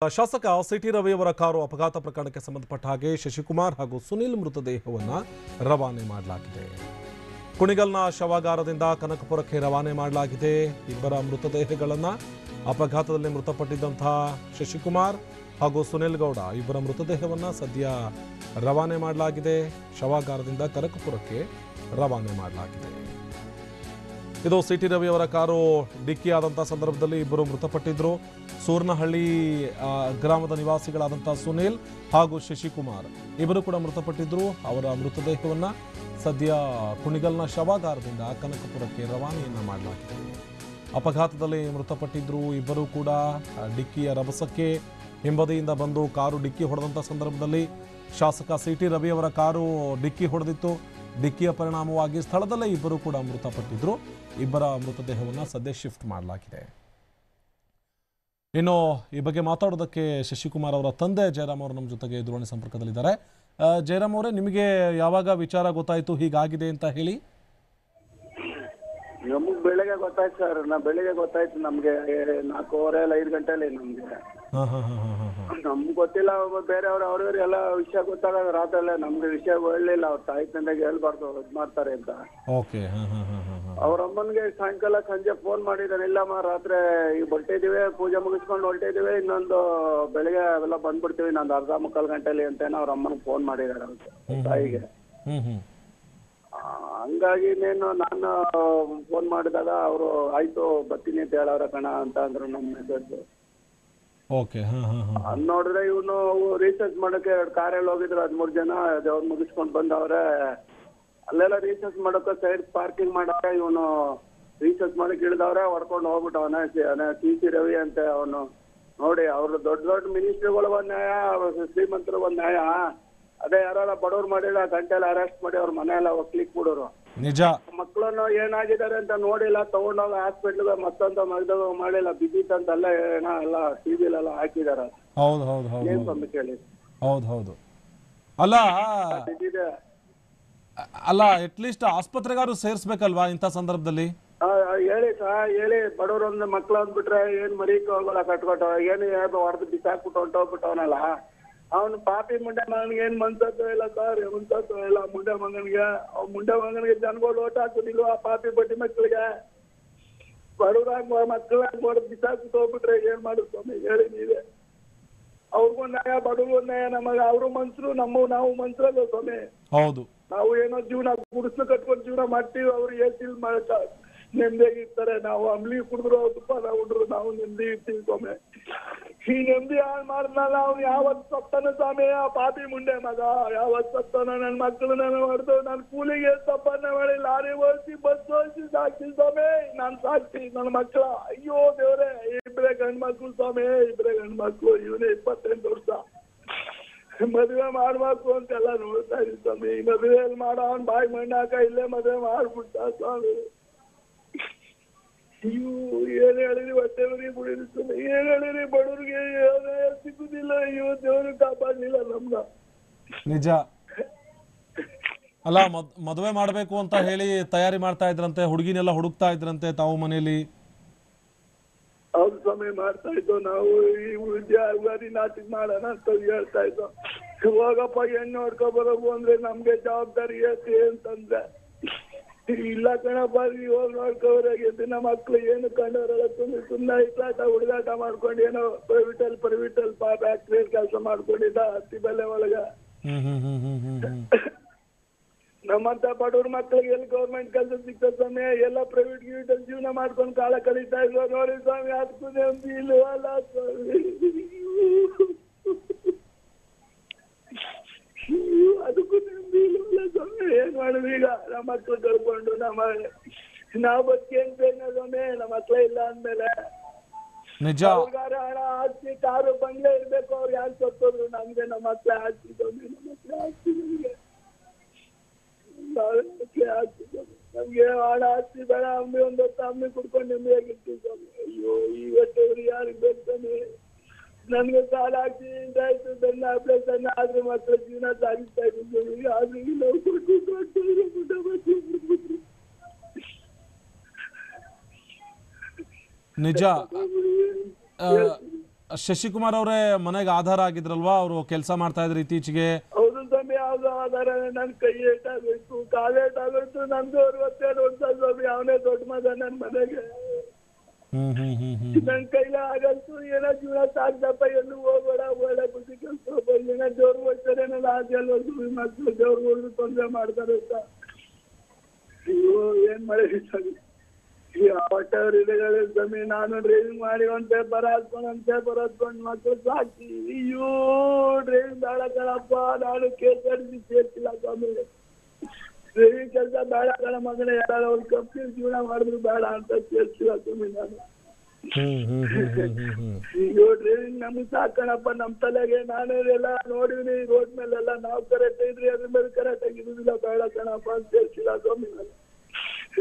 ಶಾಸಕ city ರವಿಯವರ car ಅಪಘಾತ ಪ್ರಕರಣಕ್ಕೆ ಸಂಬಂಧಪಟ್ಟ ಹಾಗೆ ಶಶಿಕುಮಾರ್ ಹಾಗೂ ಸುನಿಲ್ ಮೃತದೇಹವನ್ನು ರವಾನೆ ಮಾಡಲಾಗಿದೆ. ಕುಣಿಗಲ್ನ ಶವಾಗಾರದಿಂದ ಕನಕಪುರಕ್ಕೆ ರವಾನೆ ಮಾಡಲಾಗಿದೆ. ಇಬ್ಬರ ಮೃತದೇಹಗಳನ್ನು ಅಪಘಾತದಲ್ಲಿ ಮೃತಪಟ್ಟಿದ್ದಂತಹ ಶಶಿಕುಮಾರ್ ಹಾಗೂ ಸುನಿಲ್ ಗೌಡ ಇಬ್ಬರ ಮೃತದೇಹವನ್ನು ಸದ್ಯ ರವಾನೆ ಮಾಡಲಾಗಿದೆ. ಶವಾಗಾರದಿಂದ ಕನಕಪುರಕ್ಕೆ ರವಾನೆ ಮಾಡಲಾಗಿದೆ. ಇದು ಸಿಟಿ ರವಿಯವರ ಕಾರು ಡಿಕ್ಕಿ ಆದಂತಹ ಸಂದರ್ಭದಲ್ಲಿ ಇಬ್ಬರು ಮೃತಪಟ್ಟಿದ್ರು. ಸೂರ್ನಹಳ್ಳಿ ಗ್ರಾಮದ ನಿವಾಸಿಗಳಾದಂತಹ ಸುನಿಲ್ ಹಾಗೂ ಶಶಿಕುಮಾರ್ ಇಬ್ಬರು ಕೂಡ ಮೃತಪಟ್ಟಿದ್ರು. ಅವರ ಮೃತದೇಹವನ್ನು ಸದ್ಯ ಕುಣಿಗಲ್ನ ಶವಾಗಾರದಿಂದ ಕನಕಪುರಕ್ಕೆ ರವಾನೆಯನ್ನ ಮಾಡಲಾಗಿದೆ. ಅಪಘಾತದಲ್ಲಿ ಮೃತಪಟ್ಟಿದ್ರು ಇಬ್ಬರು ಕೂಡ ಡಿಕ್ಕಿಯ ರಭಸಕ್ಕೆ ಹಿಂಬದಿಯಿಂದ ಬಂದು ಕಾರು ಡಿಕ್ಕಿ ಹೊಡೆದಂಥ ಸಂದರ್ಭದಲ್ಲಿ ಶಾಸಕ ಸಿಟಿ ರವಿಯವರ ಕಾರು ಡಿಕ್ಕಿ ಹೊಡೆದಿತ್ತು. ಡಿಕ್ಕಿಯ ಪರಿಣಾಮವಾಗಿ ಸ್ಥಳದಲ್ಲೇ ಇಬ್ಬರು ಕೂಡ ಮೃತಪಟ್ಟಿದ್ರು. ಇಬ್ಬರ ಮೃತದೇಹವನ್ನು ಸದ್ಯ ಶಿಫ್ಟ್ ಮಾಡಲಾಗಿದೆ. ಇನ್ನು ಈ ಬಗ್ಗೆ ಮಾತಾಡೋದಕ್ಕೆ ಶಶಿಕುಮಾರ್ ಅವರ ತಂದೆ ಜಯರಾಮ್ ಅವರು ನಮ್ಮ ಜೊತೆಗೆ ದೂರವಾಣಿ ಸಂಪರ್ಕದಲ್ಲಿದ್ದಾರೆ. ಜಯರಾಮ್ ಅವರೇ, ನಿಮಗೆ ಯಾವಾಗ ವಿಚಾರ ಗೊತ್ತಾಯಿತು ಹೀಗಾಗಿದೆ ಅಂತ ಹೇಳಿ? ನಮಗೆ ಬೆಳಗ್ಗೆ ಗೊತ್ತಾಯ್ತು ಸರ್. ಬೆಳಿಗ್ಗೆ ಗೊತ್ತಾಯ್ತು ನಮಗೆ 4:15 5 ಗಂಟೆಲಿ ನಮಗೆ. ನಮ್ಗೆ ಗೊತ್ತಿಲ್ಲ. ಬೇರೆಯವ್ರು ಅವ್ರವ್ರು ಎಲ್ಲ ವಿಷಯ ಗೊತ್ತಾಗ ರಾತ್ರಿ ನಮ್ಗೆ ವಿಷಯ ಹೇಳಲಿಲ್ಲ. ಅವ್ರ ತಾಯಿ ತಂದೆಗೆ ಹೇಳ್ಬಾರ್ದು ಇದು ಮಾಡ್ತಾರೆ ಅಂತ. ಅವ್ರ ಅಮ್ಮನಿಗೆ ಸಾಯಂಕಾಲ ಸಂಜೆ ಫೋನ್ ಮಾಡಿದ್ದಾನೆ. ಇಲ್ಲಮ್ಮ ರಾತ್ರಿ ಈಗ ಹೊರಟಿದೀವಿ, ಪೂಜೆ ಮುಗಿಸ್ಕೊಂಡು ಹೊರಟಿದೀವಿ, ಇನ್ನೊಂದು ಬೆಳಿಗ್ಗೆ ಅವೆಲ್ಲ ಬಂದ್ಬಿಡ್ತೀವಿ, ನಂದು 1/2 ಗಂಟೆಲಿ ಅಂತೇನೋ ಅವ್ರ ಅಮ್ಮನಿಗೆ ಫೋನ್ ಮಾಡಿದಾರೆ ಅವ್ರ ತಾಯಿಗೆ. ಹಂಗಾಗಿ ನಾನು ಫೋನ್ ಮಾಡಿದಾಗ ಅವರು ಆಯ್ತು ಬರ್ತೀನಿ ಅಂತ ಹೇಳವ್ರ ಕಣ ಅಂತ ಅಂದ್ರು ನಮ್ಮ ಮೆಸೇಜ್. ನೋಡಿದ್ರೆ ಇವನು ರಿಸರ್ಚ್ ಮಾಡಕ್ಕೆ ಕಾರಲ್ಲಿ ಹೋಗಿದ್ರು 13 ಜನ. ಅವ್ರು ಮುಗಿಸ್ಕೊಂಡು ಬಂದವ್ರೆ. ಅಲ್ಲೆಲ್ಲ ರಿಸರ್ಚ್ ಮಾಡಕ್ಕೆ ಸೈಡ್ ಪಾರ್ಕಿಂಗ್ ಮಾಡಕ ಇವನು ರಿಸರ್ಚ್ ಮಾಡಕ್ ಇಳಿದವ್ರೆ. ಹೊಡ್ಕೊಂಡು ಹೋಗ್ಬಿಟ್ಟವನ ಸಿಟಿ ರವಿ ಅಂತ ಅವನು. ನೋಡಿ, ಅವ್ರು ದೊಡ್ಡ ದೊಡ್ಡ ಮಿನಿಸ್ಟ್ರಿಗಳು ಒಂದ್ ನ್ಯಾಯ, ಶ್ರೀಮಂತರು ಒಂದ್ ನ್ಯಾಯ. ಅದೇ ಯಾರೆಲ್ಲ ಬಡವ್ರು ಮಾಡಿಲ್ಲ ಗಂಟೆಲ್ಲ ಅರೆಸ್ಟ್ ಮಾಡಿ ಅವ್ರ ಮನೆಯೆಲ್ಲ ಒಕ್ಲಿಕ್ ಬಿಡೋರು. ನಿಜ. ಮಕ್ಕಳನ್ನು ಏನಾಗಿದ್ದಾರೆ ಅಂತ ನೋಡಿಲ್ಲ, ತಗೊಂಡೋಗ ಹಾಸ್ಪಿಟ್ಲ್ಗೆ ಮತ್ತೊಂದು ಮಾಡಿಲ್ಲ, ಬಿದ್ದಿತ್ತಂತ ಅಲ್ಲ ಏನೋ ಎಲ್ಲ ಟಿವಿಲೆಲ್ಲ ಹಾಕಿದಾರ. ಏನ್ ಸ್ವಾಮಿ ಕೇಳಿ. ಹೌದು ಅಲ್ಲ ಅಲ್ಲ ಅಟ್ಲೀಸ್ಟ್ ಆಸ್ಪತ್ರೆಗಾರು ಸೇರಿಸ್ಬೇಕಲ್ವಾ ಇಂಥ ಸಂದರ್ಭದಲ್ಲಿ? ಹೇಳಿ ಹೇಳಿ. ಬಡವ್ರೊಂದು ಮಕ್ಳು ಅಂದ್ಬಿಟ್ರೆ ಏನ್ ಮರೀಕ್ ಹೋಗಲ್ಲ ಕಟ್ಕೊಟ್ಟವ, ಏನು ಹೊಡೆದು ಬಿಸಾಕ್ಬಿಟ್ಟು ಹೊಂಟೋಗ್ಬಿಟ್ಟವನಲ್ಲ ಅವನು. ಪಾಪಿ ಮುಂಡೆ ಮಗನಿಗೆ ಏನ್ ಮನ್ಸತ್ವ ಇಲ್ಲ ಸರ್, ಮನ್ಸತ್ವ ಇಲ್ಲ ಮುಂಡೆ ಮಗನಿಗೆ. ಮುಂಡೆ ಮಗನಿಗೆ ಜನಗಳು ಓಟ್ ಹಾಕೋದಿಲ್ವ ಆ ಪಾಪಿ ಬಡ್ಡಿ ಮಕ್ಕಳಿಗೆ? ಬಡವ್ರಾಗ ಮಕ್ಕಳಾಗ ಹೊಡೆದು ಬಿಸಾಕ್ಬಿಟ್ಟು ಹೋಗ್ಬಿಟ್ರೆ ಏನ್ ಮಾಡುದು ಸ್ವಾಮಿ ಹೇಳಿ ನೀವೇ? ಅವ್ರಿಗೂ ನ್ಯಾಯ, ಬಡವ್ರಿಗೂ ನ್ಯಾಯ. ನಮಗೆ ಅವರು ಮನ್ಸರು, ನಾವು ಮನ್ಸರಲ್ಲ ಸ್ವಾಮಿ. ಹೌದು, ನಾವು ಏನೋ ಜೀವನ ಗುಡಿಸ್ಲು ಕಟ್ಕೊಂಡು ಜೀವನ ಮಾಡ್ತೀವಿ. ಅವ್ರು ಏನ್ ಮಾಡಕ್ಕ ನೆಮ್ಮದಿಯಾಗಿರ್ತಾರೆ. ನಾವು ಅಂಬ್ಲಿ ಕುಡಿದ್ರು ತುಪ್ಪನ ಉಂಡ್ರು ನಾವು ನೆಮ್ಮದಿ ಇರ್ತೀವಿ ಸ್ವಾಮಿ. ಈ ನೆಮ್ಮದಿ ಹಾಳು ಮಾಡಿದ್ನಲ್ಲ ಅವ್ನು ಯಾವತ್ ಸತ್ತಾನ ಸ್ವಾಮಿ ಆ ಪಾಪಿ ಮುಂಡೆ ಮಗ. ಯಾವತ್ ಸತ್ತಾನ? ನನ್ನ ಮಕ್ಕಳು ನಾನು ಹೊಡೆದು ನಾನು ಕೂಲಿಗೆ ತಪ್ಪನ್ನ ಮಾಡಿ ಲಾರಿ ಓಡಿಸಿ ಬಸ್ ಓಡಿಸಿ ಸಾಕ್ತೀನಿ ಸ್ವಾಮಿ. ನಾನು ಸಾಕ್ತೀನಿ ನನ್ನ ಮಕ್ಕಳ. ಅಯ್ಯೋ ದೇವ್ರೆ, ಇಬ್ಬರೇ ಗಂಡು ಮಕ್ಳು ಸ್ವಾಮಿ, ಇಬ್ಬರೇ ಗಂಡು ಮಕ್ಳು. ಇವನೇ 28 ವರ್ಷ. ಮದುವೆ ಮಾಡ್ಬೇಕು ಅಂತೆಲ್ಲ ನೋಡ್ತಾ ಇದೀವಿ ಸ್ವಾಮಿ. ಮದುವೆಯಲ್ಲಿ ಮಾಡೋ ಅವ್ನ ಬಾಯಿ ಮಣ್ಣಾಕ ಇಲ್ಲೇ ಮದುವೆ ಮಾಡ್ಬಿಟ್ಟ ಸ್ವಾಮಿ. ಅಯ್ಯೋ ಏನ್ ಹೇಳಿರಿ, ಹೊಟ್ಟೆವ್ರಿಗೆ ಬಿಡಿರಿ ಸ್ವಾಮಿ. ಏನ್ ಹೇಳಿರಿ, ಬಡವ್ರಿಗೆ ಸಿಗುದಿಲ್ಲ. ಅಯ್ಯೋ ದೇವ್ರಿಗೆ ಕಾಪಾಡ್ಲಿಲ್ಲ ನಮ್ನ. ನಿಜ. ಅಲ್ಲ ಮದುವೆ ಮಾಡ್ಬೇಕು ಅಂತ ಹೇಳಿ ತಯಾರಿ ಮಾಡ್ತಾ ಇದ್ರಂತೆ, ಹುಡುಗಿನೆಲ್ಲ ಹುಡುಕ್ತಾ ಇದ್ರಂತೆ ತಾವು ಮನೆಯಲ್ಲಿ? ಹೌದು ಸ್ವಾಮಿ, ಮಾಡ್ತಾ ಇದ್ದೋ ನಾವು. ಈ ಉಗಾದಿ ನಾಟಿಗೆ ಮಾಡೋಣ ಅಂತ ಹೇಳ್ತಾ ಇದ್ದೋ. ಹೋಗಪ್ಪ ಹೆಣ್ಣು ನೋಡ್ಕೊಬರೋದು ಅಂದ್ರೆ ನಮ್ಗೆ ಜವಾಬ್ದಾರಿ ಐತಿ ಅಂತಂದ್ರೆ, ಇಲ್ಲ ಕಣಪ್ಪ ಹೋಗಿ ನೋಡ್ಕೋರಾಗೈತಿ. ನಮ್ಮ ಮಕ್ಳು ಏನು ಕಂಡವರಲ್ಲ, ಸುಮ್ಮನೆ ಇಟ್ಲಾಟ ಹುಡುಗಾಟ ಮಾಡ್ಕೊಂಡು ಏನೋ ಪ್ರೈವೇಟಲ್ ಫ್ಯಾಕ್ಟ್ರಿ ಕೆಲಸ ಮಾಡ್ಕೊಂಡಿದ್ದ ಹತ್ತಿ ಬೆಲೆ ಒಳಗ. ನಮ್ಮಂತ ಬಡವ್ರ ಮಕ್ಳಿಗೆ ಎಲ್ಲಿ ಗೌರ್ಮೆಂಟ್ ಕೆಲಸ ಸಿಗ್ತದೆ ಸ್ವಾಮಿ? ಎಲ್ಲ ಪ್ರೈವೇಟ್ ಗಿವಿಟಲ್ ಜೀವನ ಮಾಡ್ಕೊಂಡು ಕಾಲ ಕಳೀತಾ ಇಲ್ವ ನೋಡಿ ಸ್ವಾಮಿ. ಅದಕ್ಕೂ ನೆಮ್ಮದಿ ಇಲ್ವಲ್ಲ ಸ್ವಾಮಿ, ಅದಕ್ಕೂ ನೆಮ್ಮದಿ ಇಲ್ವಲ್ಲ ಸ್ವಾಮಿ. ಏನ್ ಮಾಡುದು ಈಗ? ನಮ್ಮ ಮಕ್ಳು ಕಳ್ಕೊಂಡು ನಾವು ಬದುಕೇನ್ ಬೇಗ ಸ್ವಾಮಿ? ನಮ್ಮ ಮಕ್ಳೇ ಇಲ್ಲ ಅಂದ್ಮೇಲೆ ಅವ್ರಿಗಾರ ಹಣ ಆಸ್ತಿ ಕಾರು ಬಂಗ್ಲೆ ಇರ್ಬೇಕು. ಅವ್ರು ಯಾರು ಸತ್ತೋದ್ರು? ನಮ್ಗೆ ನಮ್ಮ ಮಕ್ಳೇ ಆಸ್ತಿ ಸ್ವಾಮಿ. ನಮ್ಮ ಮಕ್ಳೇ ಆಸ್ತಿ ನಮ್ಗೆ. ನಮ್ಗೆ ಹಣ ಆಸ್ತಿ ಬೇಡ. ಅಮ್ಮಿ ಒಂದು ಹೊತ್ತು ಅಮ್ಮಿ ಕುಡ್ಕೊಂಡು ನೆಮ್ಮದಿಯಾಗಿರ್ತೀವಿ ಸ್ವಾಮಿ. ಅಯ್ಯೋ ಈ ಹೊಟ್ಟೆವ್ರು ಯಾರಿಗೆ ಬೇಕು ಸ್ವಾಮಿ? ನನ್ಗೆ ಸಾಲ ಆಕ್ಸಿಡೆಂಟ್ ಆಯ್ತು, ಬೆನ್ನ ಆಪರೇಷನ್ ಆದ್ರೆ ಮಾತ್ರ ಜೀವನ ಸಾಗಿಸ್ತಾ ಇದ್ದೀವಿ. ಆದ್ರೆ ನಾವು ಕೊಟ್ಟು ನಿಜ. ಶಶಿಕುಮಾರ್ ಅವರೇ ಮನೆಗೆ ಆಧಾರ ಆಗಿದ್ರಲ್ವಾ, ಅವರು ಕೆಲಸ ಮಾಡ್ತಾ ಇದ್ರು ಇತ್ತೀಚೆಗೆ. ಹೌದು ಸ್ವಾಮಿ, ಯಾವ್ದು ಆಧಾರ? ನನ್ ಕೈ ಏಟಾಗೋಯ್ತು, ಕಾಲು ಏಟಾಗೋಯ್ತು, ನಂದು 62 ವರ್ಷ ಸ್ವಾಮಿ. ಅವನೇ ದೊಡ್ಡ ಮಗ ನನ್ ಮನೆಗೆ. ನನ್ ಕೈಲ ಆಗಲ್ತು. ಏನೋ ಜೀವನ ಸಾಕ್ದಪ್ಪ, ಎಲ್ಲೂ ಹೋಗೋಣ, ಒಳ್ಳೆ ಬುದ್ಧಿ ಕೆಲಸ ಏನೋ ದೇವ್ರು ಹೋಗ್ತಾರೆ, ನಾನು ಆದ್ಯಲ್ಲ ಮಕ್ಳು ದೇವ್ರುಗಳು ತೊಂದರೆ ಮಾಡ್ತಾರೆ ಅಂತ. ಅಯ್ಯೋ ಏನ್ ಮಾಡಿದ್ವಿ ಸ್ವಾಮಿ. ಈ ಹೊಟ್ಟೆವ್ರಿಗಳು ಸ್ವಾಮಿ. ನಾನು ಡ್ರೈವಿಂಗ್ ಮಾಡಿ ಒಂದ್ ಪೇಪರ್ ಹಾಕೊಂಡು ಮಕ್ಳು ಸಾಕಿ. ಅಯ್ಯೋ ಡ್ರೈವಿಂಗ್ ಬೇಡ ಕಣಪ್ಪ, ನಾನು KSRTC ಸೇರ್ತಿಲ್ಲ ಸ್ವಾಮಿ. ಡ್ರೈವಿಂಗ್ ಕೆಲಸ ಬೇಡ ಕಣ ಮಗನೇ, ಯಾರು ಒಂದು ಕಂಪ್ನಿ ಜೀವನ ಮಾಡಿದ್ರು ಬೇಡ ಅಂತ ಸೇರ್ತಿಲ್ಲ ಸ್ವಾಮಿ ನಾನು. ಅಯ್ಯೋ ಡ್ರೈವಿಂಗ್ ನಮ್ಗೆ ಸಾಕಣಪ್ಪ, ನಮ್ ತಲೆಗೆ. ನಾನೇ ಎಲ್ಲ ನೋಡಿವ್ನಿ ರೋಡ್ ಮೇಲೆಲ್ಲ. ನಾವು ಕರೆಕ್ಟ್ ಇದ್ರಿ, ಅದ್ರ ಮೇಲೆ ಕರೆಕ್ಟ್ ಆಗಿರುದಿಲ್ಲ. ಬೇಡ ಕಣಪ್ಪ ಅಂತ ಸೇರ್ತಿಲ್ಲ ಸ್ವಾಮಿ ನಾನು.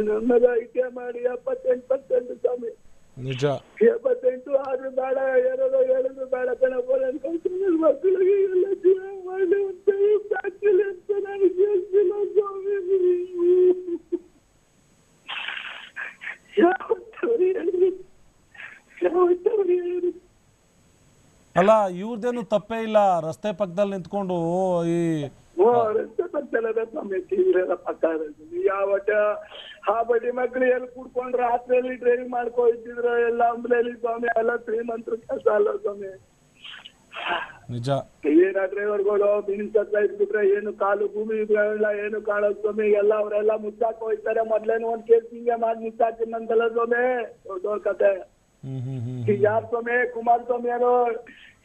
ನನ್ನ ಮಗ ITI ಮಾಡಿ 78% ಸ್ವಾಮಿ. ನಿಜ 78 ಆದ್ರೂ ಬೇಡ, ಯಾರೋ ಹೇಳಿದ್ರು ಬೇಡ ಕಣಪ್ಪ. ನನ್ನ ಕಲ್ತಿನ ಮಕ್ಕಳಿಗೆ ಎಲ್ಲ ಜೀವನ ಮಾಡಿ ಅಂತ ಸಾಕಿಲ್ಲ ಅಂತ ನಾನು ಕೇಳ್ತಿಲ್ಲ ಸ್ವಾಮಿ. ಯಾವತ್ತವ್ರು ಹೇಳಿದ್ರು, ಯಾವತ್ತವ್ರು ಹೇಳಿದ್ರು. ಅಲ್ಲ, ಇವ್ರದೇನು ತಪ್ಪೇ ಇಲ್ಲ. ರಸ್ತೆ ಪಕ್ಕದಲ್ಲಿ ನಿಂತ್ಕೊಂಡು ಈ ರಸ್ತೆ ಪಕ್ಕದಲ್ಲ ಸ್ವಾಮಿ, ತೀವ್ರ ಪಕ್ಕ ಯಾವತ್ತ ಆ ಬಡ್ಡಿ ಮಕ್ಳು ಎಲ್ಲಿ ಕುಡ್ಕೊಂಡು ರಾತ್ರಿಯಲ್ಲಿ ಡ್ರೈವಿಂಗ್ ಮಾಡ್ಕೊ ಇದ್ದಿದ್ರು ಎಲ್ಲ ಅಂಬ್ಲೇಲಿ ಸ್ವಾಮಿ. ಎಲ್ಲ ಶ್ರೀಮಂತರ ಕೆಲಸ ಅಲ್ಲ ಸ್ವಾಮಿ. ನಿಜ. ಏನ ಡ್ರೈವರ್ಗಳು ಮಿನಿಸ್ಟರ್ ಇದ್ಬಿಟ್ರೆ ಏನು ಕಾಲು ಭೂಮಿ ಇಲ್ಲ, ಏನು ಕಾಣೋದು ಸ್ವಾಮಿ. ಎಲ್ಲ ಅವರೆಲ್ಲ ಮುಚ್ಚಾಕ್ ಹೋಗ್ತಾರೆ. ಮೊದ್ಲೇನು ಒಂದ್ ಕೇಸ್ ಹಿಂಗೆ ಮಾಡಿ ಮುಚ್ಚಾಕಿನಂತಲ್ಲ ಸ್ವಾಮಿ. ದೊಡ್ಡ ಕತೆ. ಈಗ ಯಾರು ಸ್ವಾಮಿ? ಕುಮಾರಸ್ವಾಮಿ ಅವರು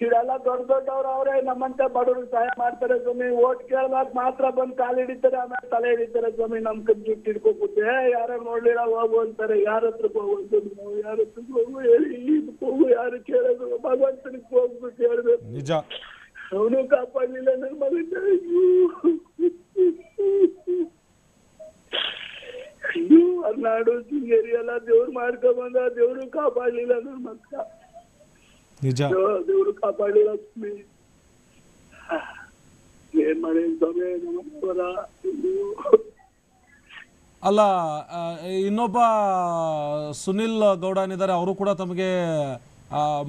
ಇವರೆಲ್ಲ ದೊಡ್ಡ ದೊಡ್ಡವ್ರು ಅವರೇ. ನಮ್ಮಂತ ಬಡವ್ರಿಗೆ ಸಹಾಯ ಮಾಡ್ತಾರೆ ಸ್ವಾಮಿ. ಓಟ್ ಕೇಳದಾಗ ಮಾತ್ರ ಬಂದು ಕಾಲು ಹಿಡಿತಾರೆ, ಆಮೇಲೆ ತಲೆ ಹಿಡಿತಾರೆ ಸ್ವಾಮಿ. ನಮ್ ಜುಟ್ಟು ಹಿಡ್ಕೊಬಿಟ್ಟೆ ಯಾರು ನೋಡ್ಲಿಲ್ಲ ಹೋಗು ಅಂತಾರೆ. ಯಾರ ಹತ್ರಕ್ಕೆ ಹೋಗುವಂತ ನಾವು? ಯಾರ ಹತ್ರಕ್ಕೆ ಹೋಗು ಹೇಳಿ? ಇದಕ್ಕೆ ಹೋಗು, ಯಾರು ಕೇಳೋದು? ಭಗವಂತನಿಗೆ ಹೋಗ್ಬಿಟ್ಟು ಹೇಳ್ಬೇಕು. ನಿಜ. ಅವನು ಕಾಪಾಡಲಿಲ್ಲ ನನ್ನ ಮಗನ. ಅಯ್ಯೋ ಹರ್ನಾಡು ಶೃಂಗೇರಿ ಎಲ್ಲ ದೇವ್ರು ಮಾಡ್ಕೊಂಡ್ ಬಂದ. ದೇವ್ರು ಕಾಪಾಡಲಿಲ್ಲ ನನ್ನ ಮಕ್ಕ. ನಿಜ. ದೇವ್ರು ಕಾಪಾಡಲಿಲ್ಲ ಸ್ವಾಮಿ. ಏನ್ ಮಾಡಿ ಸ್ವಾಮಿ ನಮ್ಮವರ. ಅಲ್ಲ, ಇನ್ನೊಬ್ಬ ಸುನಿಲ್ ಗೌಡ ಏನಿದ್ದಾರೆ, ಅವರು ಕೂಡ ತಮಗೆ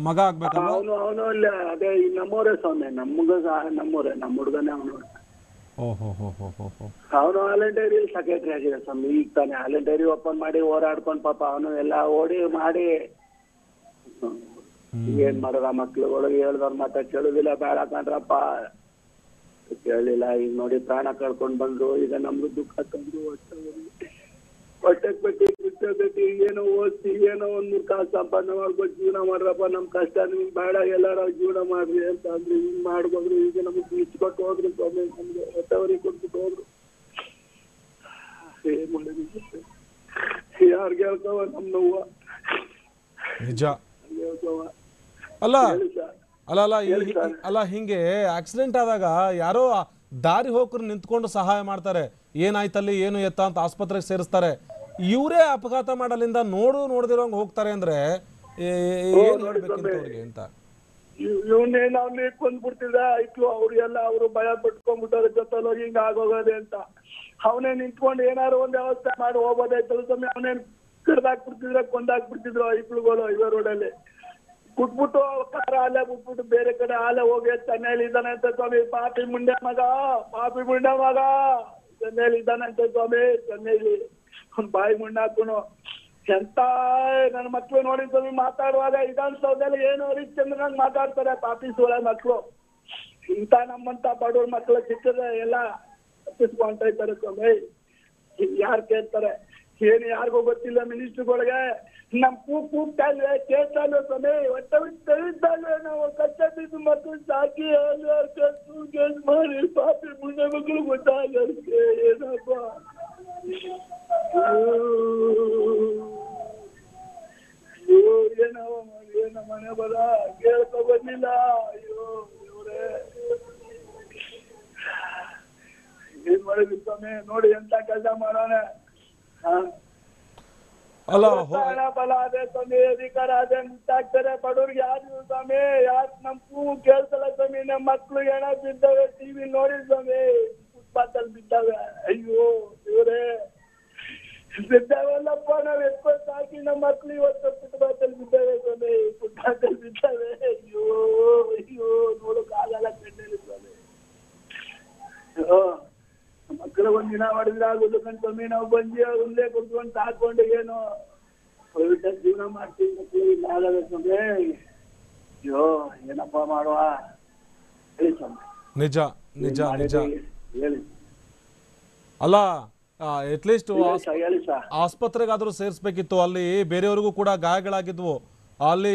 ಮಗ ಆಗ್ಬೇಕಲ್ಲ? ಅವನು ಇಲ್ಲ, ಅದೇ ನಮ್ಮವರೇ ಸ್ವಾಮಿ. ನಮ್ಮವರೇ, ನಮ್ಮ ಹುಡುಗನೇ ಅವನು. ಅವನು ಹಾಲೆಂಡ್ ಡೈರಿ ಸೆಕ್ರೆಟರಿ ಆಗಿದೆ ಸ್ವಾಮಿ. ಈಗ ತಾನೆ ಹಾಲೆಂಡ್ ಡೈರಿ ಓಪನ್ ಮಾಡಿ ಹೋರಾಡ್ಕೊಂಡು ಪಾಪ ಅವನು ಎಲ್ಲ ಓಡಿ ಮಾಡಿ. ಏನ್ ಮಾಡೋದ? ಮಕ್ಳುಗಳು ಹೇಳ್ದವ್ರ ಮಾತಾ ಕೇಳುದಿಲ್ಲ. ಬೇಡ ಕಂಡ್ರಪ್ಪ ಕೇಳಿಲ್ಲ. ಈಗ ನೋಡಿ ಪ್ರಾಣ ಕಳ್ಕೊಂಡ್ ಬಂದ್ರು. ಈಗ ನಮ್ದು ದುಃಖ ತಂದು ಹೊಟ್ಟೆಗ್ ಬಿಟ್ಟು ಏನೋ ಓದಿಸಿ ಏನೋ ಒಂದ್ 3 ಕಾಸು ಸಂಪಾದನೆ ಮಾಡ್ಕೊಂಡು ಜೀವನ ಮಾಡ್ರಪ್ಪ. ನಮ್ ಕಷ್ಟ ನಿಮ್ಗೆ ಬೇಡ, ಎಲ್ಲಾರ ಜೀವನ ಮಾಡ್ರಿ ಅಂತ ಅಂದ್ರಿ. ಹಿಂಗ್ ಮಾಡ್ಬೋದ್ರು. ಈಗ ನಮಗ್ ಇಸ್ಕೊಟ್ಟು ಹೋದ್ರು ಸ್ವಾಮಿ. ನಮ್ಗೆ ಹೊಟ್ಟೆವರಿಗೆ ಕೊಟ್ಬಿಟ್ಟು ಹೋದ್ರು. ಏನ್ ಮಾಡಿದ್ವಿ? ಯಾರ್ಗೆ ಹೇಳ್ತಾವ ನಮ್ ನೋವ? ನಿಜ. ಅಲ್ಲ ಅಲ್ಲ ಅಲ್ಲ ಅಲ್ಲ ಹಿಂಗೆ ಆಕ್ಸಿಡೆಂಟ್ ಆದಾಗ ಯಾರೋ ದಾರಿ ಹೋಗ್ರು ನಿಂತ್ಕೊಂಡು ಸಹಾಯ ಮಾಡ್ತಾರೆ. ಏನಾಯ್ತಲ್ಲಿ, ಏನು ಎತ್ತ ಅಂತ ಆಸ್ಪತ್ರೆಗೆ ಸೇರಿಸ್ತಾರೆ. ಇವರೇ ಅಪಘಾತ ಮಾಡಲಿಂದ ನೋಡ್ದಿರೋಂಗ್ ಹೋಗ್ತಾರೆ ಅಂದ್ರೆ ಏನ್ ಹೇಳ್ಬೇಕಿಂತ ಅವ್ರಿಗೆ ಅಂತ. ಇವನ್ನೇನು ಅವ್ನೇ ಕೊಂದ್ಬಿಡ್ತಿದ್ದ ಐಕ್ಳು. ಅವ್ರಿಗೆಲ್ಲ ಅವರು ಭಯ ಪಟ್ಕೊಂಡ್ಬಿಟ್ಟಾರೆ ಜೊತೆಲಿ ಹಿಂಗ ಆಗೋಗೋದೆ ಅಂತ. ಅವನೇ ನಿಂತ್ಕೊಂಡು ಏನಾರು ಒಂದ್ ವ್ಯವಸ್ಥೆ ಮಾಡಿ ಹೋಗೋದಾಯ್ತಲ್ಲ ಸ್ವಾಮಿ. ಅವನೇನ್ ಕಡ್ದಾಕ್ಬಿಡ್ತಿದ್ರ, ಕೊಂದಾಕ್ಬಿಡ್ತಿದ್ರು ಐಕ್ಳುಗಳು ಇವ ರೋಡಲ್ಲಿ. ಬಿಟ್ಬಿಟ್ಟು ಕಾರ ಅಲ್ಲೇ ಬಿಟ್ಬಿಟ್ಟು ಬೇರೆ ಕಡೆ ಆಲೆ ಹೋಗಿ ಚೆನ್ನೈಲಿ ಇದ್ದಾನೆ ಅಂತ ಸ್ವಾಮಿ. ಪಾಪಿ ಮುಂಡೆ ಮಗ ಚೆನ್ನೈಲಿ ಇದ್ದಾನಂತೆ ಸ್ವಾಮಿ. ಚೆನ್ನೈಲಿ ಒಂದ್ ಬಾಯಿ ಮುಂಡೆ ಹಾಕೋನು. ಎಂತ ನನ್ನ ಮಕ್ಳು ನೋಡಿ ಸ್ವಾಮಿ ಮಾತಾಡುವಾಗ ವಿಧಾನಸೌಧದಲ್ಲಿ ಏನು ಹರಿಶ್ಚಂದ್ರನಾಗ್ ಮಾತಾಡ್ತಾರೆ ಪಾಪಿ ಸೋಳ ಮಕ್ಳು. ಇಂತ ನಮ್ಮಂತ ಬಡವ್ರ ಮಕ್ಳು ಸಿಕ್ಕಿದ್ರೆ ಎಲ್ಲ ತಪ್ಪಿಸ್ಕೊಂತ ಇದ್ದಾರೆ ಸ್ವಾಮಿ. ಯಾರು ಕೇಳ್ತಾರೆ? ಏನು ಯಾರಿಗೂ ಗೊತ್ತಿಲ್ಲ ಮಿನಿಸ್ಟ್ರುಗಳಿಗೆ. ನಮ್ ಕೂಗ್ತಾ ಇಲ್ವೇ, ಕೇಳ್ತಾ ಇಲ್ವೇ ಸ್ವಾಮಿ? ಹೊಟ್ಟೆ ತೆಗಿತಾ ಇಲ್ವೇ? ನಾವು ಕಷ್ಟ ಬಿದ್ದು ಮಕ್ಕಳು ಸಾಕಿ ಕೇಸ್ ಮಾಡಿ ಪಾಪಿ ಮುಂದೆ ಮಕ್ಕಳು ಗೊತ್ತಾಗಕ್ಕೆ ಏನಪ್ಪ. ಏನವ ಮಾಡಿ ಏನ ಮನೆ ಬರ ಕೇಳ್ಕೊ ಬರ್ಲಿಲ್ಲ. ಅಯ್ಯೋ ದೇವ್ರೇ, ಏನ್ ಮಾಡಿದ್ವಿ ಸ್ವಾಮಿ? ನೋಡಿ ಎಂತ ಕೆಲಸ ಮಾಡೋಣ. ಬಲ ಅದೇ ಸ್ವಾಮಿ, ಅಧಿಕಾರ ಅದೇ ಮುಟ್ಟಾಕ್ತಾರೆ ಬಡವ್ರಿಗೆ. ಯಾರು ಸ್ವಾಮಿ? ಯಾರು ನಮ್ ಕೂಗು ಕೇಳ್ಸಲ್ಲ ಸ್ವಾಮಿ. ನಮ್ ಮಕ್ಳು ಏನ ಬಿದ್ದಾವೆ ಟಿವಿ ನೋಡಿ ಸ್ವಾಮಿ. ಫುಟ್ಪಾತ್ ಅಲ್ಲಿ ಬಿದ್ದಾವೆ. ಅಯ್ಯೋ ಇವರೇ ಬಿದ್ದಾವಲ್ಲಪ್ಪ. ನಾವ್ ಎತ್ಕೊಂಡು ಸಾಕಿ ನಮ್ಮ ಮಕ್ಳು ಇವತ್ತು ಫುಟ್ಪಾತ್ ಅಲ್ಲಿ ಬಿದ್ದಾವೆ ಸ್ವಾಮಿ. ಫುಟ್ಪಾತ್ ಅಲ್ಲಿ ಬಿದ್ದಾವೆ. ಅಯ್ಯೋ ಮಕ್ಕಳು ಒಂದಿನ ಹೊಡೆದ್ರೆ ಆಗೋದು ಕಣ್ಸ್ವಾಮಿ. ನಾವು ಬಂದು ಒಂದೇ ಕುತ್ಕೊಂಡು ಸಾಕೊಂಡು ಏನು ಪ್ರೈವೇಟ್ ಜೀವನ ಮಾಡ್ತೀವಿ, ಮಕ್ಕಳು ಇಲ್ಲ ಆಗದ ಸ್ವಾಮಿ. ಅಯ್ಯೋ ಏನಪ್ಪ ಮಾಡುವ ಹೇಳಿ ಸ್ವಾಮಿ. ನಿಜ ನಿಜ ನಿಜ. ಹೇಳಿ ಅಲ್ಲ ಅಟ್ಲೀಸ್ಟ್ ಹೇಳಿ ಸರ್. ಆಸ್ಪತ್ರೆಗಾದ್ರೂ ಸೇರಿಸ್ಬೇಕಿತ್ತು. ಅಲ್ಲಿ ಬೇರೆಯವ್ರಿಗೂ ಕೂಡ ಗಾಯಗಳಾಗಿದ್ವು. ಅಲ್ಲಿ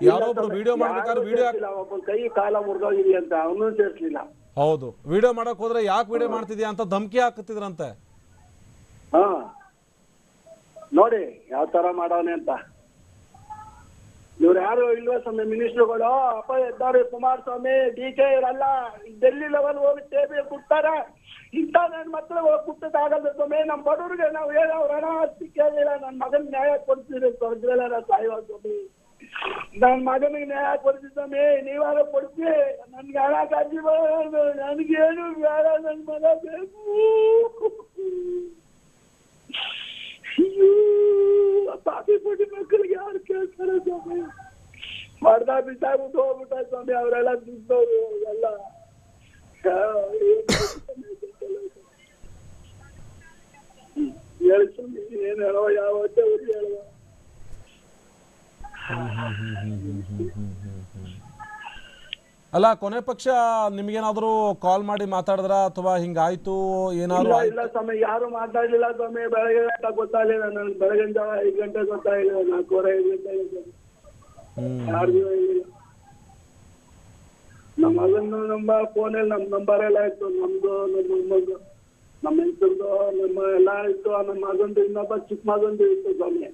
ಯಾರೊಬ್ರು ವಿಡಿಯೋ ಮಾಡ್ಬೇಕಾದ್ರೆ ವಿಡಿಯೋ ಒಬ್ಬ ಕೈ ಕಾಲ ಮುರಿದೋಗಿದೆ ಅಂತ ಅವನು ಸೇರಿಸ್ಲಿಲ್ಲ. ಹೌದು, ವಿಡಿಯೋ ಮಾಡಕ್ ಹೋದ್ರೆ ಯಾಕೆ ವಿಡಿಯೋ ಮಾಡ್ತಿದ್ಯಾ ಅಂತ ಧಮಕಿ ಹಾಕುತ್ತಿದ್ರಂತೆ. ಹಾ ನೋಡಿ ಯಾವ ತರ ಮಾಡವನೆ ಅಂತ. ಇವ್ರು ಯಾರು ಇಲ್ವಾ ಸ್ವಾಮಿ ಮಿನಿಸ್ಟರ್ಗಳು? ಅಪ್ಪ ಎದ್ದಾರೆ ಕುಮಾರಸ್ವಾಮಿ, DK ಇವರೆಲ್ಲ ಡೆಲ್ಲಿ ಲೆವೆಲ್ ಹೋಗಿ ಟೇಬಲ್ ಕೊಡ್ತಾರೆ. ಇಂಥ ನನ್ನ ಮಕ್ಕಳು ಹೋಗಿ ಕುಟ್ಟದಾಗಲ್ಲ ಸ್ವಾಮಿ. ನಮ್ಮ ಬಡವ್ರಿಗೆ ನಾವು ಹೇಳಿ ಅವ್ರ ಹಣ ಕೇಳಿಲ್ಲ. ನನ್ನ ಮಗನ ನ್ಯಾಯ ಕೊಡ್ತೀರಿ ಸ್ವರ್ಗದಲ್ಲ ಸಾಯುವ ಸ್ವಾಮಿ. ನನ್ನ ಮಗನಿಗೆ ನ್ಯಾಯ ಕೊಡ್ತೀವಿ ಸ್ವಾಮಿ, ನೀವಾರ ಕೊಡ್ತಿ. ನನ್ಗೆ ಹಣ ಕಾಜಿ ಬರೋದು, ನನ್ಗೇನು ಬೇಡ, ನನ್ನ ಮಗ ಬೇಕು. ಪಾಪಿ ಪುಟಿ ಮಕ್ಕಳಿಗೆ ಯಾರು ಕೇಳ್ತಾರೆ ಸ್ವಾಮಿ? ಮಾಡ್ದಾ ಬಿಸಾಗ್ಬಿಟ್ಟು ಹೋಗ್ಬಿಟ್ಟ ಸ್ವಾಮಿ ಅವರೆಲ್ಲ ದುಡ್ಡವರು ಎಲ್ಲ. ಹೇಳಿ ಸ್ವಾಮಿ ಏನ್ ಹೇಳುವ, ಯಾವ ಹೇಳುವ. ಅಲ್ಲ ಕೊನೆ ಪಕ್ಷ ನಿಮ್ಗೇನಾದ್ರು ಕಾಲ್ ಮಾಡಿ ಮಾತಾಡಿದ್ರ ಅಥವಾ ಹಿಂಗಾಯ್ತು ಏನಾದ್ರು? ಇಲ್ಲ ಸ್ವಾಮಿ, ಯಾರು ಮಾತಾಡ್ಲಿಲ್ಲ ಸ್ವಾಮಿ. ಬೆಳಗ್ಗೆ ಗೊತ್ತಾಗಲಿಲ್ಲ ನನ್ಗೆ. ಬೆಳಗಿನ ಜಾವ 5 ಗಂಟೆ ಗೊತ್ತಾಗಿಲ್ಲ, 4:30 5 ಗಂಟೆ ಯಾರಿಗೂ ಇಲ್ಲ. ನಮ್ಮ ಮಗನ ನಂಬರ್ ಫೋನಲ್ಲಿ ನಮ್ಮ ನಂಬರ್ ಎಲ್ಲ ಇತ್ತು. ನಮ್ದು, ನಮ್ಮ ಅಮ್ಮಂದು, ನಮ್ಮ ಹೆಂಗಸರ್ದು, ನಮ್ಮ ಎಲ್ಲ ಇತ್ತು. ನಮ್ಮ ಮಗಂದು ಇನ್ನೊಬ್ಬ ಚಿಕ್ಕ ಮಗಂದು ಇತ್ತು ಸ್ವಾಮಿ.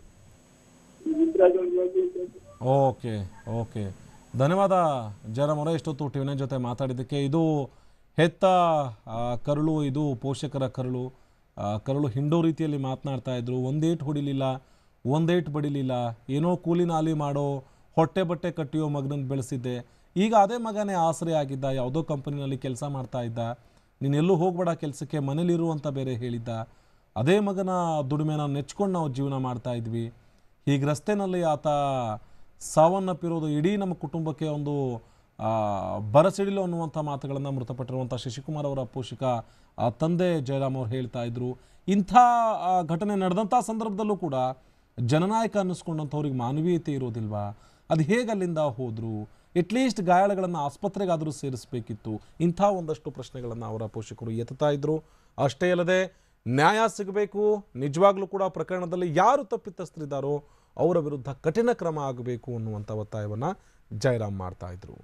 ಓಕೆ ಓಕೆ, ಧನ್ಯವಾದ ಜಯರಾಮ್ ಅವರೇ ಇಷ್ಟೊತ್ತು ಟಿವಿನ ಜೊತೆ ಮಾತಾಡಿದ್ದಕ್ಕೆ. ಇದು ಹೆತ್ತ ಕರುಳು, ಇದು ಪೋಷಕರ ಕರುಳು. ಕರುಳು ಹಿಂಡೋ ರೀತಿಯಲ್ಲಿ ಮಾತನಾಡ್ತಾ ಇದ್ರು. ಒಂದೇಟು ಹೊಡಿಲಿಲ್ಲ, ಒಂದೇಟು ಬಡಿಲಿಲ್ಲ, ಏನೋ ಕೂಲಿ ನಾಲಿ ಮಾಡೋ, ಹೊಟ್ಟೆ ಬಟ್ಟೆ ಕಟ್ಟಿಯೋ ಮಗನನ್ನು ಬೆಳೆಸಿದ್ದೆ. ಈಗ ಅದೇ ಮಗನೇ ಆಸರೆ ಆಗಿದ್ದ. ಯಾವುದೋ ಕಂಪನಿನಲ್ಲಿ ಕೆಲಸ ಮಾಡ್ತಾ ಇದ್ದ. ನೀನೆಲ್ಲೂ ಹೋಗ್ಬೇಡ ಕೆಲಸಕ್ಕೆ, ಮನೇಲಿರು ಅಂತ ಬೇರೆ ಹೇಳಿದ್ದ. ಅದೇ ಮಗನ ದುಡಿಮೆನ ನೆಚ್ಕೊಂಡು ನಾವು ಜೀವನ ಮಾಡ್ತಾ ಇದ್ವಿ. ಈಗ ರಸ್ತೆನಲ್ಲಿ ಆತ ಸಾವನ್ನಪ್ಪಿರೋದು ಇಡೀ ನಮ್ಮ ಕುಟುಂಬಕ್ಕೆ ಒಂದು ಬರಸಿಡಿಲು ಅನ್ನುವಂಥ ಮಾತುಗಳನ್ನು ಮೃತಪಟ್ಟಿರುವಂಥ ಶಶಿಕುಮಾರ್ ಅವರ ಪೋಷಕ ತಂದೆ ಜಯರಾಮ್ ಅವರು ಹೇಳ್ತಾ ಇದ್ರು. ಇಂಥ ಘಟನೆ ನಡೆದಂಥ ಸಂದರ್ಭದಲ್ಲೂ ಕೂಡ ಜನನಾಯಕ ಅನ್ನಿಸ್ಕೊಂಡಂಥವ್ರಿಗೆ ಮಾನವೀಯತೆ ಇರೋದಿಲ್ವಾ? ಅದು ಹೇಗೆ ಅಲ್ಲಿಂದ ಹೋದರು? ಅಟ್ಲೀಸ್ಟ್ ಗಾಯಾಳುಗಳನ್ನು ಆಸ್ಪತ್ರೆಗಾದರೂ ಸೇರಿಸಬೇಕಿತ್ತು. ಇಂಥ ಒಂದಷ್ಟು ಪ್ರಶ್ನೆಗಳನ್ನು ಅವರ ಪೋಷಕರು ಎತ್ತುತ್ತಾ ಇದ್ರು. ಅಷ್ಟೇ ಅಲ್ಲದೆ ನ್ಯಾಯ ಸಿಗಬೇಕು. ನಿಜವಾಗ್ಲೂ ಕೂಡ ಪ್ರಕರಣದಲ್ಲಿ ಯಾರು ತಪ್ಪಿತಸ್ಥರಿದ್ದಾರೋ ಅವರ ವಿರುದ್ಧ ಕಠಿಣ ಕ್ರಮ ಆಗಬೇಕು ಅನ್ನುವಂಥ ಒತ್ತಾಯವನ್ನು ಜಯರಾಮ್ ಮಾಡ್ತಾ ಇದ್ರು.